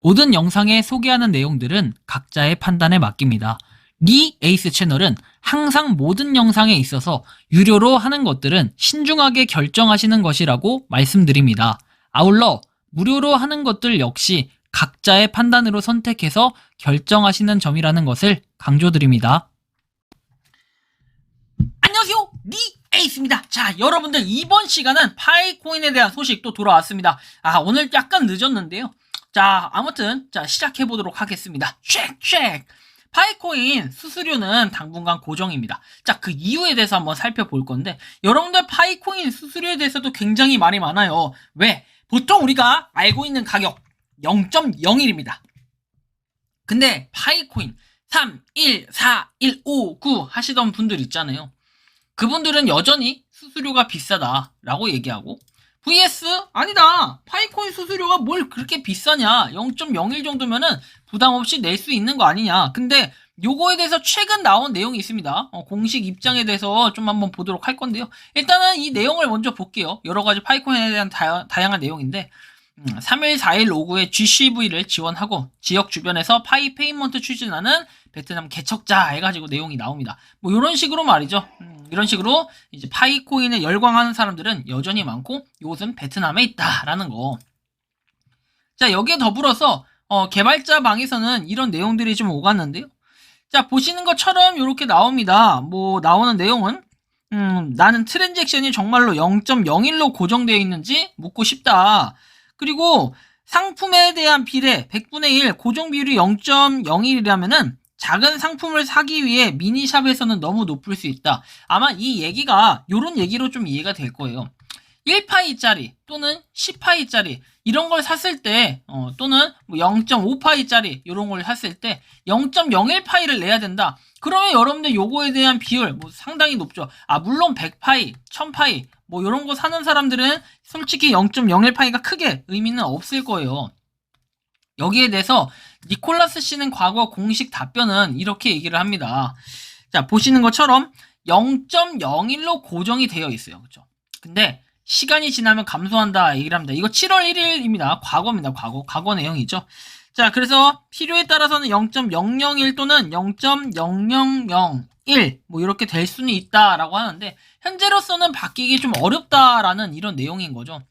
모든 영상에 소개하는 내용들은 각자의 판단에 맡깁니다. 리 에이스 채널은 항상 모든 영상에 있어서 유료로 하는 것들은 신중하게 결정하시는 것이라고 말씀드립니다. 아울러 무료로 하는 것들 역시 각자의 판단으로 선택해서 결정하시는 점이라는 것을 강조드립니다. 안녕하세요, 리 에이스입니다. 자, 여러분들 이번 시간은 파이코인에 대한 소식 또 돌아왔습니다. 오늘 약간 늦었는데요. 자, 아무튼 시작해 보도록 하겠습니다. 쉑쉑. 파이코인 수수료는 당분간 고정입니다. 자, 그 이유에 대해서 한번 살펴볼 건데, 여러분들 파이코인 수수료에 대해서도 굉장히 말이 많아요. 왜? 보통 우리가 알고 있는 가격 0.01입니다. 근데 파이코인 3, 1, 4, 1, 5, 9 하시던 분들 있잖아요. 그분들은 여전히 수수료가 비싸다라고 얘기하고, vs 아니다, 파이코인 수수료가 뭘 그렇게 비싸냐, 0.01 정도면은 부담 없이 낼 수 있는 거 아니냐. 근데 요거에 대해서 최근 나온 내용이 있습니다. 공식 입장에 대해서 좀 한번 보도록 할 건데요. 일단은 이 내용을 먼저 볼게요. 여러 가지 파이코인에 대한 다양한 내용인데, 3일, 4일 오후에 GCV를 지원하고 지역 주변에서 파이 페이먼트 추진하는 베트남 개척자 해가지고 내용이 나옵니다. 뭐 이런 식으로 말이죠. 이런 식으로 이제 파이코인에 열광하는 사람들은 여전히 많고 이곳은 베트남에 있다라는 거. 자, 여기에 더불어서 개발자 방에서는 이런 내용들이 좀 오갔는데요. 자, 보시는 것처럼 이렇게 나옵니다. 뭐 나오는 내용은 나는 트랜잭션이 정말로 0.01로 고정되어 있는지 묻고 싶다. 그리고 상품에 대한 비례 100분의 1 고정 비율이 0.01이라면은 작은 상품을 사기 위해 미니샵에서는 너무 높을 수 있다. 아마 이 얘기가 요런 얘기로 좀 이해가 될 거예요. 1파이짜리 또는 10파이짜리 이런 걸 샀을 때 또는 0.5파이짜리 이런 걸 샀을 때 0.01파이를 내야 된다. 그러면 여러분들 요거에 대한 비율 상당히 높죠. 물론 100파이, 1000파이 이런 거 사는 사람들은 솔직히 0.01파이가 크게 의미는 없을 거예요. 여기에 대해서 니콜라스 씨는 과거 공식 답변은 이렇게 얘기를 합니다. 자, 보시는 것처럼 0.01로 고정이 되어 있어요. 그렇죠? 근데 시간이 지나면 감소한다 얘기를 합니다. 이거 7월 1일입니다. 과거입니다. 과거 내용이죠. 자, 그래서 필요에 따라서는 0.001 또는 0.0001 이렇게 될 수는 있다라고 하는데 현재로서는 바뀌기 좀 어렵다라는 이런 내용인 거죠.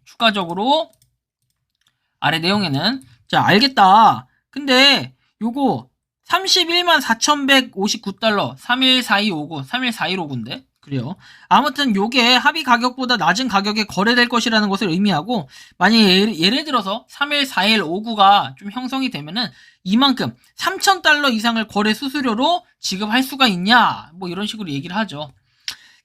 추가적으로 아래 내용에는 자, 알겠다. 근데 요거 31만 4,159달러 31429 31415인데 그래요. 아무튼 요게 합의 가격보다 낮은 가격에 거래될 것이라는 것을 의미하고, 만약에 예를 들어서 314159가 좀 형성이 되면은 이만큼 3,000달러 이상을 거래 수수료로 지급할 수가 있냐 이런 식으로 얘기를 하죠.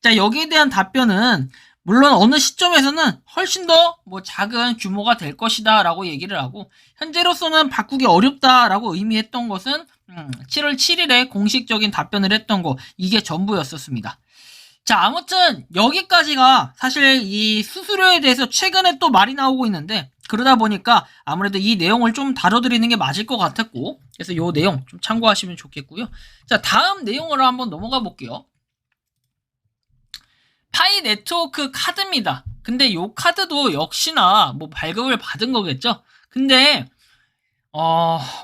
자, 여기에 대한 답변은 물론 어느 시점에서는 훨씬 더 작은 규모가 될 것이다 라고 얘기를 하고, 현재로서는 바꾸기 어렵다라고 의미했던 것은 7월 7일에 공식적인 답변을 했던 거, 이게 전부였었습니다. 자, 아무튼 여기까지가 사실 이 수수료에 대해서 최근에 또 말이 나오고 있는데, 그러다 보니까 아무래도 이 내용을 좀 다뤄드리는 게 맞을 것 같았고, 그래서 이 내용 좀 참고하시면 좋겠고요. 자, 다음 내용으로 한번 넘어가 볼게요. 파이 네트워크 카드입니다. 근데 이 카드도 역시나 발급을 받은 거겠죠. 근데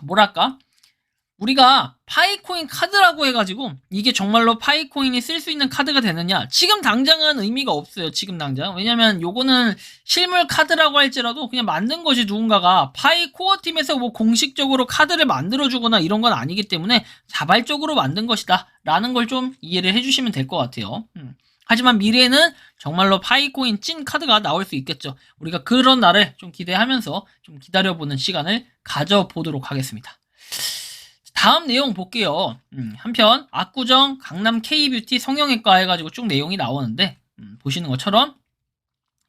뭐랄까, 우리가 파이코인 카드라고 해가지고 이게 정말로 파이코인이 쓸 수 있는 카드가 되느냐, 지금 당장은 의미가 없어요. 지금 당장. 왜냐면 요거는 실물 카드라고 할지라도 그냥 만든 것이 누군가가 파이 코어 팀에서 공식적으로 카드를 만들어주거나 이런 건 아니기 때문에 자발적으로 만든 것이다 라는 걸 좀 이해를 해주시면 될 것 같아요. 하지만 미래에는 정말로 파이코인 찐 카드가 나올 수 있겠죠. 우리가 그런 날을 좀 기대하면서 좀 기다려보는 시간을 가져보도록 하겠습니다. 다음 내용 볼게요. 한편 압구정 강남 K뷰티 성형외과 해가지고 쭉 내용이 나오는데, 보시는 것처럼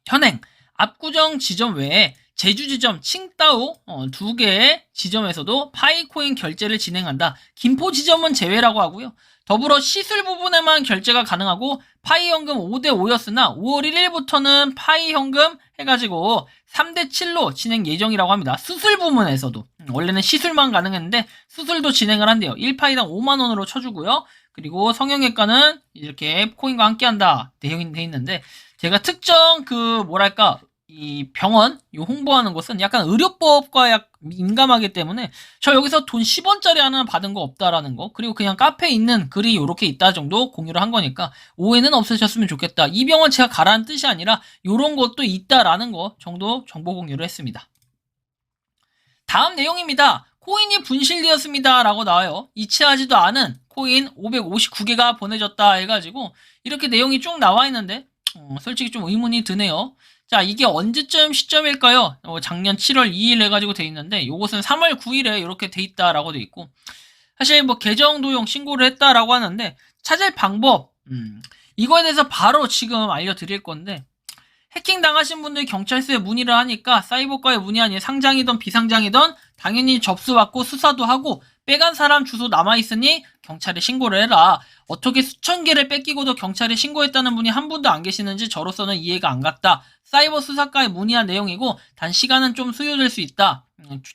현행 압구정 지점 외에 제주 지점, 칭따오 2개의 지점에서도 파이코인 결제를 진행한다. 김포 지점은 제외라고 하고요. 더불어 시술 부분에만 결제가 가능하고 파이 현금 5대5였으나 5월 1일부터는 파이 현금 해가지고 3대7로 진행 예정이라고 합니다. 수술 부문에서도 원래는 시술만 가능했는데 수술도 진행을 한대요. 1파이당 5만원으로 쳐주고요. 그리고 성형외과는 이렇게 코인과 함께한다 내용이 돼 있는데, 제가 특정 이 병원 요 홍보하는 곳은 약간 의료법과 민감하기 때문에 저 여기서 돈 10원짜리 하나 받은 거 없다라는 거, 그리고 그냥 카페에 있는 글이 요렇게 있다 정도 공유를 한 거니까 오해는 없으셨으면 좋겠다. 이 병원 제가 가라는 뜻이 아니라 요런 것도 있다라는 거 정도 정보 공유를 했습니다. 다음 내용입니다. 코인이 분실되었습니다 라고 나와요. 이치하지도 않은 코인 559개가 보내졌다 해가지고 이렇게 내용이 쭉 나와 있는데 솔직히 좀 의문이 드네요. 자, 이게 언제쯤 시점일까요? 작년 7월 2일 해가지고 돼 있는데 요것은 3월 9일에 이렇게 돼 있다라고 돼 있고, 사실 뭐 계정 도용 신고를 했다라고 하는데 찾을 방법 이거에 대해서 바로 지금 알려드릴 건데, 해킹 당하신 분들이 경찰서에 문의를 하니까 사이버과에 문의하니 상장이든 비상장이든 당연히 접수받고 수사도 하고 빼간 사람 주소 남아있으니 경찰에 신고를 해라. 어떻게 수천 개를 뺏기고도 경찰에 신고했다는 분이 한 분도 안 계시는지 저로서는 이해가 안 갔다. 사이버 수사과에 문의한 내용이고 단 시간은 좀 소요될 수 있다.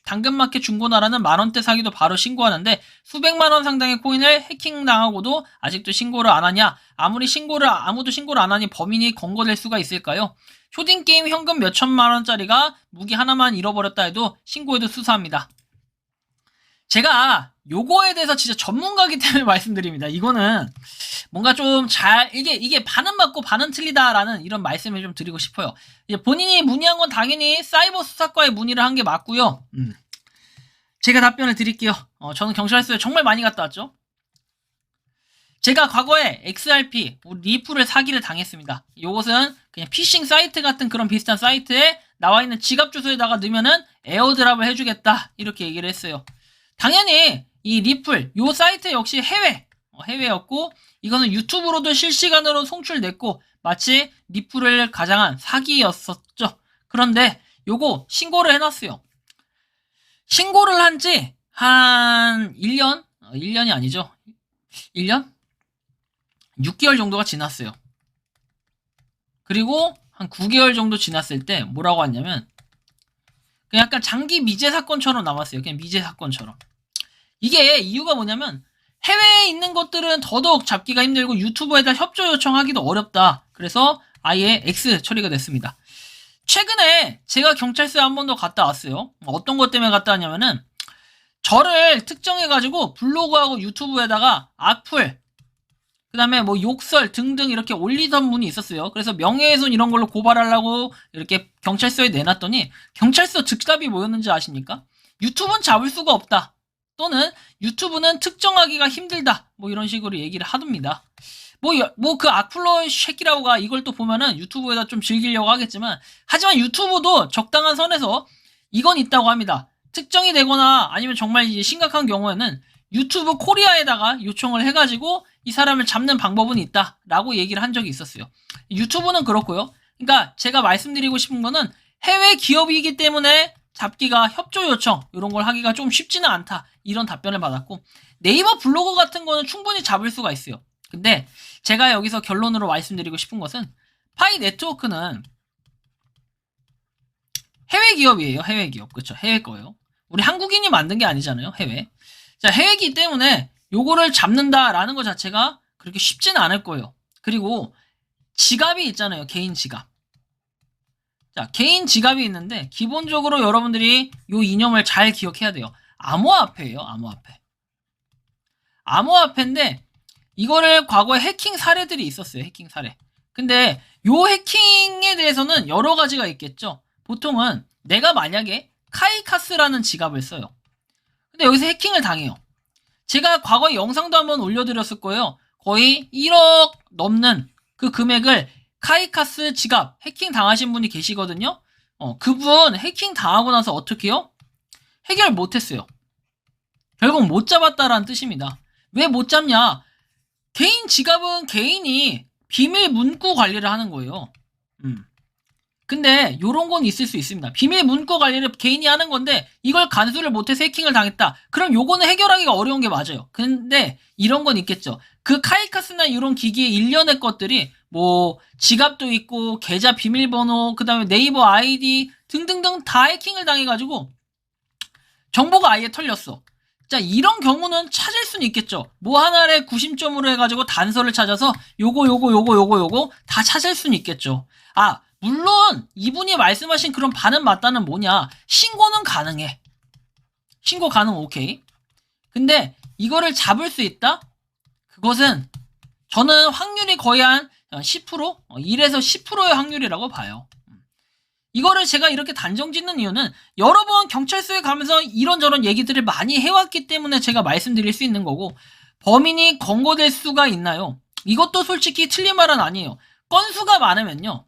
당근마켓 중고나라는 만원대 사기도 바로 신고하는데 수백만원 상당의 코인을 해킹당하고도 아직도 신고를 안 하냐? 아무도 신고를 안 하니 범인이 검거될 수가 있을까요? 초딩게임 현금 몇천만원짜리가 무기 하나만 잃어버렸다 해도 신고해도 수사합니다. 제가 요거에 대해서 진짜 전문가이기 때문에 말씀드립니다. 이거는 뭔가 좀 이게 반은 맞고 반은 틀리다라는 이런 말씀을 좀 드리고 싶어요. 이제 본인이 문의한 건 당연히 사이버 수사과에 문의를 한 게 맞고요. 제가 답변을 드릴게요. 저는 경찰서에 정말 많이 갔다 왔죠. 제가 과거에 XRP, 리플을 사기를 당했습니다. 요것은 그냥 피싱 사이트 같은 그런 비슷한 사이트에 나와 있는 지갑 주소에다가 넣으면은 에어드랍을 해주겠다 이렇게 얘기를 했어요. 당연히 이 리플 요 사이트 역시 해외였고 이거는 유튜브로도 실시간으로 송출됐고 마치 리플을 가장한 사기였었죠. 그런데 요거 신고를 해놨어요. 신고를 한 지 한 1년? 1년이 아니죠. 1년? 6개월 정도가 지났어요. 그리고 한 9개월 정도 지났을 때 뭐라고 하냐면 그냥 약간 장기 미제 사건처럼 남았어요. 그냥 미제 사건처럼. 이게 이유가 뭐냐면 해외에 있는 것들은 더더욱 잡기가 힘들고 유튜브에다 협조 요청하기도 어렵다. 그래서 아예 X 처리가 됐습니다. 최근에 제가 경찰서에 한 번 더 갔다 왔어요. 어떤 것 때문에 갔다 왔냐면은 저를 특정해가지고 블로그하고 유튜브에다가 악플 그 다음에 뭐 욕설 등등 이렇게 올리던 분이 있었어요. 그래서 명예훼손 이런 걸로 고발하려고 이렇게 경찰서에 내놨더니 경찰서 즉답이 뭐였는지 아십니까? 유튜브는 잡을 수가 없다. 또는 유튜브는 특정하기가 힘들다. 뭐 이런 식으로 얘기를 하답니다. 뭐 그 악플러 새끼라고가 이걸 또 보면은 유튜브에다 좀 즐기려고 하겠지만 하지만 유튜브도 적당한 선에서 이건 있다고 합니다. 특정이 되거나 아니면 정말 이제 심각한 경우에는 유튜브 코리아에다가 요청을 해가지고 이 사람을 잡는 방법은 있다라고 얘기를 한 적이 있었어요. 유튜브는 그렇고요. 그러니까 제가 말씀드리고 싶은 거는 해외 기업이기 때문에 잡기가 협조 요청 이런 걸 하기가 좀 쉽지는 않다. 이런 답변을 받았고 네이버 블로그 같은 거는 충분히 잡을 수가 있어요. 근데 제가 여기서 결론으로 말씀드리고 싶은 것은 파이 네트워크는 해외 기업이에요. 해외 기업. 그렇죠. 해외 거예요. 우리 한국인이 만든 게 아니잖아요. 해외. 자, 해외이기 때문에 요거를 잡는다라는 것 자체가 그렇게 쉽지는 않을 거예요. 그리고 지갑이 있잖아요. 개인 지갑. 자, 개인 지갑이 있는데 기본적으로 여러분들이 요 이념을 잘 기억해야 돼요. 암호화폐예요. 암호화폐. 암호화폐인데 이거를 과거에 해킹 사례들이 있었어요. 해킹 사례. 근데 요 해킹에 대해서는 여러 가지가 있겠죠. 보통은 내가 만약에 카이카스라는 지갑을 써요. 근데 여기서 해킹을 당해요. 제가 과거에 영상도 한번 올려드렸을 거예요. 거의 1억 넘는 그 금액을 카이카스 지갑 해킹 당하신 분이 계시거든요. 그분 해킹 당하고 나서 어떻게 해요? 해결 못했어요. 결국 못 잡았다라는 뜻입니다. 왜 못 잡냐? 개인 지갑은 개인이 비밀 문구 관리를 하는 거예요. 근데 요런 건 있을 수 있습니다. 비밀 문구 관리를 개인이 하는 건데 이걸 간수를 못해서 해킹을 당했다. 그럼 요거는 해결하기가 어려운 게 맞아요. 근데 이런 건 있겠죠. 그 카이카스나 이런 기기의 일련의 것들이 뭐 지갑도 있고 계좌 비밀번호 그 다음에 네이버 아이디 등등등 다 해킹을 당해가지고 정보가 아예 털렸어. 자, 이런 경우는 찾을 수는 있겠죠. 뭐 하나를 구심점으로 해가지고 단서를 찾아서 요거 다 찾을 수는 있겠죠. 물론 이분이 말씀하신 그런 반은 맞다는 뭐냐, 신고는 가능해. 신고 가능 오케이. 근데 이거를 잡을 수 있다? 그것은 저는 확률이 거의 한 10%? 1에서 10%의 확률이라고 봐요. 이거를 제가 이렇게 단정 짓는 이유는 여러 번 경찰서에 가면서 이런저런 얘기들을 많이 해왔기 때문에 제가 말씀드릴 수 있는 거고, 범인이 검거될 수가 있나요? 이것도 솔직히 틀린 말은 아니에요. 건수가 많으면요.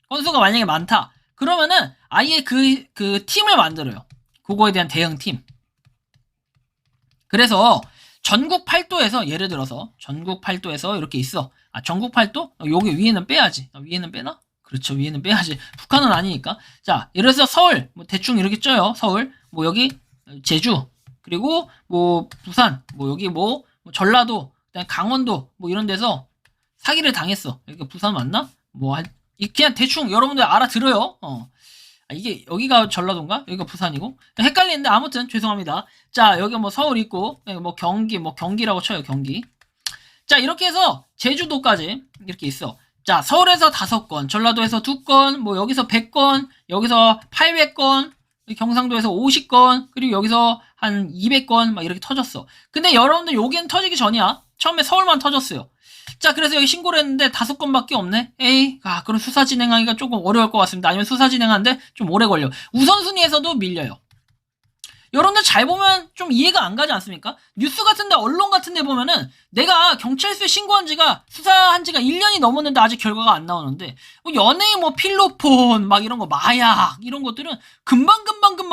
건수가 만약에 많다. 그러면은 아예 그 팀을 만들어요. 그거에 대한 대응팀. 그래서 전국 팔도에서 예를 들어서 전국 팔도에서 이렇게 있어. 전국 팔도? 여기 위에는 빼야지. 위에는 빼나? 그렇죠. 위에는 빼야지. 북한은 아니니까. 자, 예를 들어서 서울, 뭐 대충 이렇게 쪄요. 서울, 뭐 여기 제주, 그리고 뭐 부산, 뭐 여기 뭐 전라도, 그다음에 강원도, 뭐 이런 데서 사기를 당했어. 여기가 부산 맞나? 뭐 그냥 대충 여러분들 알아들어요. 이게 여기가 전라도인가? 여기가 부산이고 헷갈리는데 아무튼 죄송합니다. 자, 여기 뭐 서울 있고 뭐 경기라고 쳐요. 경기. 자, 이렇게 해서 제주도까지 이렇게 있어. 자, 서울에서 5건, 전라도에서 2건, 뭐 여기서 100건, 여기서 800건, 경상도에서 50건, 그리고 여기서 한 200건 막 이렇게 터졌어. 근데 여러분들 여기는 터지기 전이야. 처음에 서울만 터졌어요. 자, 그래서 여기 신고를 했는데 5건밖에 없네? 에이, 그럼 수사 진행하기가 조금 어려울 것 같습니다. 아니면 수사 진행하는데 좀 오래 걸려. 우선순위에서도 밀려요. 여러분들 잘 보면 좀 이해가 안 가지 않습니까? 뉴스 같은데, 언론 같은데 보면은 내가 경찰서에 신고한 지가, 수사한 지가 1년이 넘었는데 아직 결과가 안 나오는데, 뭐 연예인 뭐 필로폰, 막 이런 거, 마약, 이런 것들은 금방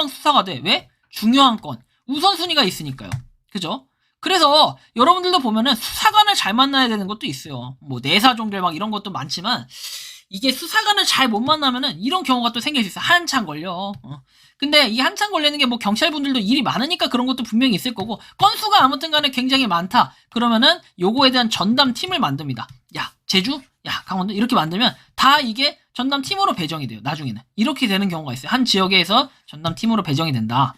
수사가 돼. 왜? 중요한 건. 우선순위가 있으니까요. 그죠? 그래서 여러분들도 보면은 수사관을 잘 만나야 되는 것도 있어요. 뭐 내사종들 막 이런 것도 많지만, 이게 수사관을 잘 못 만나면은 이런 경우가 또 생길 수 있어요. 한참 걸려. 근데 이 한참 걸리는 게 뭐 경찰분들도 일이 많으니까 그런 것도 분명히 있을 거고, 건수가 아무튼 간에 굉장히 많다. 그러면은 요거에 대한 전담 팀을 만듭니다. 야, 제주? 야, 강원도? 이렇게 만들면 다 이게 전담 팀으로 배정이 돼요. 나중에는. 이렇게 되는 경우가 있어요. 한 지역에서 전담 팀으로 배정이 된다.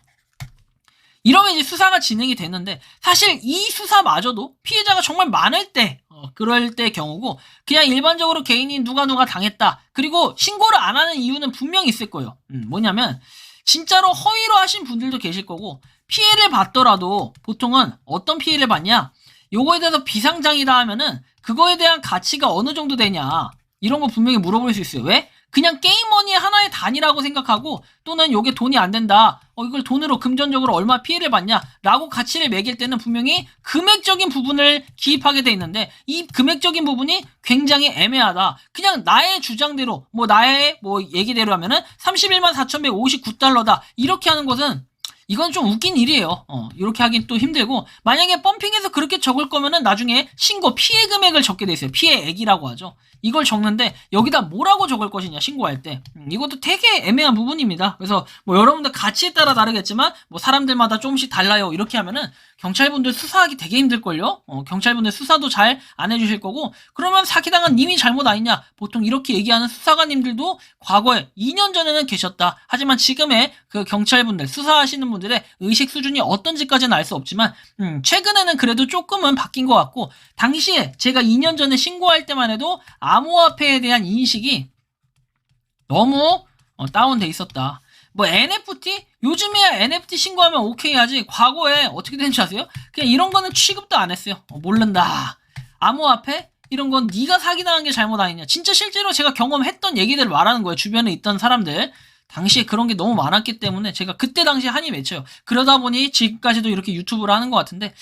이러면 이제 수사가 진행이 되는데, 사실 이 수사마저도 피해자가 정말 많을 때, 그럴 때 경우고, 그냥 일반적으로 개인이 누가 당했다. 그리고 신고를 안 하는 이유는 분명히 있을 거예요. 뭐냐면, 진짜로 허위로 하신 분들도 계실 거고, 피해를 받더라도 보통은 어떤 피해를 받냐? 요거에 대해서 비상장이다 하면은 그거에 대한 가치가 어느 정도 되냐? 이런 거 분명히 물어볼 수 있어요. 왜? 그냥 게임머니 하나의 단위라고 생각하고, 또는 요게 돈이 안 된다. 이걸 돈으로 금전적으로 얼마 피해를 받냐? 라고 가치를 매길 때는 분명히 금액적인 부분을 기입하게 돼 있는데, 이 금액적인 부분이 굉장히 애매하다. 그냥 나의 주장대로, 나의 얘기대로 하면은 31만 4,159달러다. 이렇게 하는 것은 이건 좀 웃긴 일이에요. 이렇게 하긴 또 힘들고, 만약에 펌핑해서 그렇게 적을 거면은 나중에 신고 피해 금액을 적게 돼 있어요. 피해액이라고 하죠. 이걸 적는데 여기다 뭐라고 적을 것이냐, 신고할 때. 이것도 되게 애매한 부분입니다. 그래서 여러분들 가치에 따라 다르겠지만 사람들마다 조금씩 달라요. 이렇게 하면은 경찰분들 수사하기 되게 힘들걸요. 경찰분들 수사도 잘 안 해주실 거고, 그러면 사기당한 님이 잘못 아니냐, 보통 이렇게 얘기하는 수사관님들도 과거에 2년 전에는 계셨다. 하지만 지금의 그 경찰분들, 수사하시는 분들의 의식 수준이 어떤지까지는 알 수 없지만 최근에는 그래도 조금은 바뀐 것 같고, 당시에 제가 2년 전에 신고할 때만 해도 암호화폐에 대한 인식이 너무 다운돼 있었다. NFT? 요즘에야 NFT 신고하면 오케이 하지, 과거에 어떻게 되는지 아세요? 그냥 이런 거는 취급도 안 했어요. 모른다. 암호화폐? 이런 건 네가 사기당한 게 잘못 아니냐. 진짜 실제로 제가 경험했던 얘기들을 말하는 거예요. 주변에 있던 사람들. 당시에 그런 게 너무 많았기 때문에 제가 그때 당시에 한이 맺혀요. 그러다 보니 지금까지도 이렇게 유튜브를 하는 것 같은데,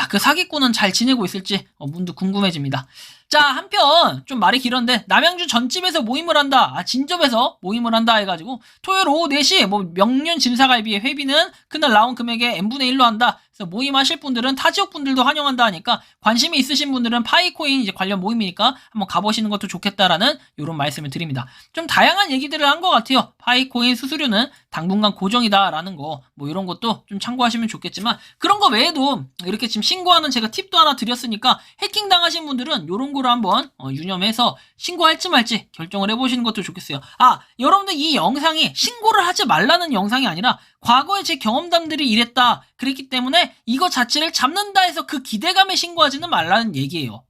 그 사기꾼은 잘 지내고 있을지 문득 궁금해집니다. 자, 한편 좀 말이 길었는데, 남양주 전집에서 모임을 한다, 진접에서 모임을 한다 해가지고 토요일 오후 4시 명륜 진사갈비의 회비는 그날 나온 금액의 n분의 1로 한다. 그래서 모임하실 분들은 타 지역 분들도 환영한다 하니까, 관심이 있으신 분들은 파이코인 이제 관련 모임이니까 한번 가보시는 것도 좋겠다라는 이런 말씀을 드립니다. 좀 다양한 얘기들을 한 것 같아요. 파이코인 수수료는 당분간 고정이다라는 거, 이런 것도 좀 참고하시면 좋겠지만, 그런 거 외에도 이렇게 지금 신고하는 제가 팁도 하나 드렸으니까, 해킹 당하신 분들은 이런 거를 한번 유념해서 신고할지 말지 결정을 해보시는 것도 좋겠어요. 여러분들 이 영상이 신고를 하지 말라는 영상이 아니라 과거에 제 경험담들이 이랬다, 그랬기 때문에 이거 자체를 잡는다 해서 그 기대감에 신고하지는 말라는 얘기예요.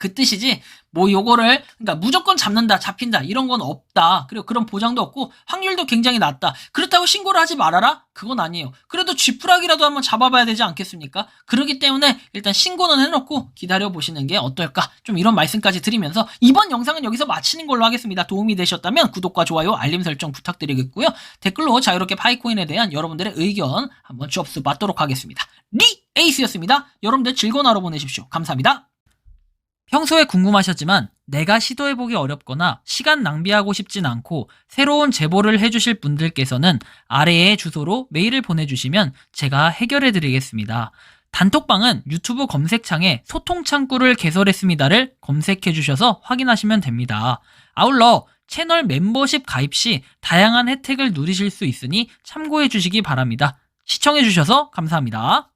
그 뜻이지. 뭐 요거를 그러니까 무조건 잡는다, 잡힌다 이런 건 없다. 그리고 그런 보장도 없고 확률도 굉장히 낮다. 그렇다고 신고를 하지 말아라? 그건 아니에요. 그래도 쥐푸락이라도 한번 잡아봐야 되지 않겠습니까? 그렇기 때문에 일단 신고는 해놓고 기다려보시는 게 어떨까? 좀 이런 말씀까지 드리면서 이번 영상은 여기서 마치는 걸로 하겠습니다. 도움이 되셨다면 구독과 좋아요, 알림 설정 부탁드리겠고요. 댓글로 자유롭게 파이코인에 대한 여러분들의 의견 한번 접수 받도록 하겠습니다. 에이스였습니다. 여러분들 즐거운 하루 보내십시오. 감사합니다. 평소에 궁금하셨지만 내가 시도해보기 어렵거나 시간 낭비하고 싶진 않고 새로운 제보를 해주실 분들께서는 아래의 주소로 메일을 보내주시면 제가 해결해드리겠습니다. 단톡방은 유튜브 검색창에 소통창구를 개설했습니다를 검색해주셔서 확인하시면 됩니다. 아울러 채널 멤버십 가입 시 다양한 혜택을 누리실 수 있으니 참고해주시기 바랍니다. 시청해주셔서 감사합니다.